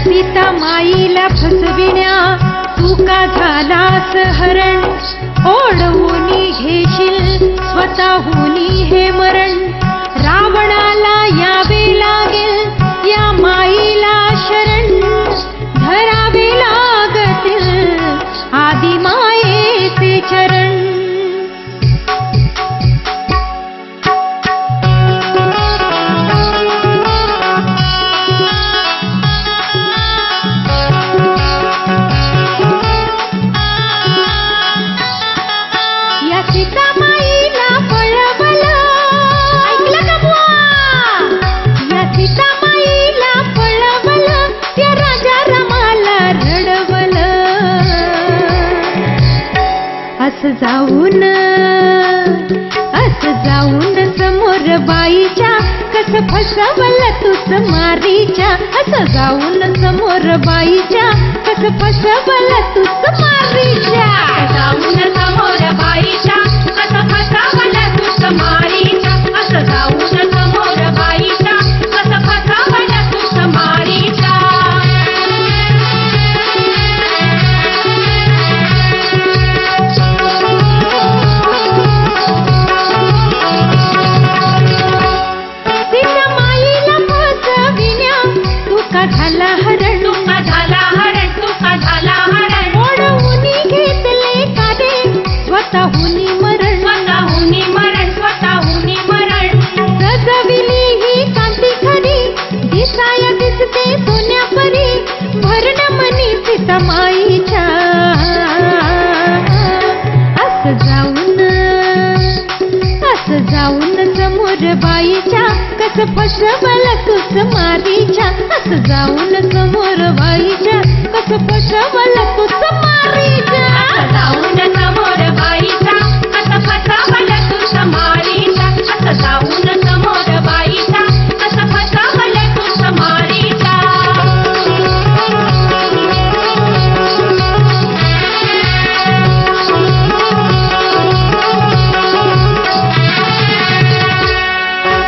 सीता माईला फसविण्या तू का झालास हरण, ओढवूनी घेशील स्वतःहूनी हे मरण. रावणाला यावे लागेल या माईला शरण, धरावे लागतील आदि मायेचे चरण. या सीतामाईला पळवलं, ऐकलं का बुवा? या सीतामाईला पळवलं, त्या राजा रामाला रडवलं. असं जाऊन समोर बाईच्या कसं फसवलं तूच मारीच्या. असं जाऊन समोर बाईच्या कसं फसवलं तूच मारीच्या. जाऊन समोर बाईच्या कसं फसवलं तूच मारीच्या. असं जाऊन समोर बाईच्या कसं फसवलं तूच मारीच्या. सीतामाईला फसविण्या तू का झाला हरण, तू का झाला हरण, तू का झाला हरण. ओढवूनी घेतले कादे स्वतःहूनी मरण. स्वतःहूनी मरण, स्वतःहूनी मरण. सजविली ही कांती खरी, दिसाया दिसते सोन्यापरी. भरण मनी सीतामाईच्या. असं जाऊन समोर बाईच्या कसं फसवलं तूच मारीच्या. असं जाऊन समोर बाईच्या कसं फसवलं तूच मारीच्या. असं जाऊन समोर बाईच्या कसं फसवलं तूच मारीच्या. असं जाऊन समोर बाईच्या कसं फसवलं तूच मारीच्या.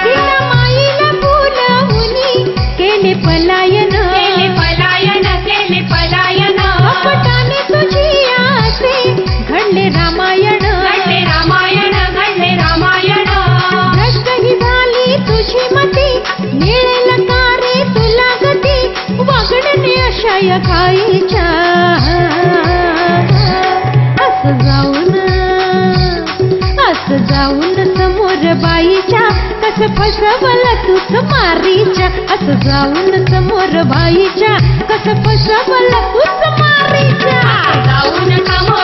सीतामाईला बोलावूनी केले पलायन, केले पलायन, केले पलायन. कपटाने तुझी आसे घडले रामायण. घडले रामायण, घडले रामायण. भ्रष्ट ही झाली तुझी मती, मिळेल का रे तुला गती. वागणने अशा खाईच्या. असं जाऊन समोर बाईच्या कसं फसवलं तूच मारीच्या. असं जाऊन समोर बाईच्या कसं फसवलं तूच मारीच्या. जाऊन समोर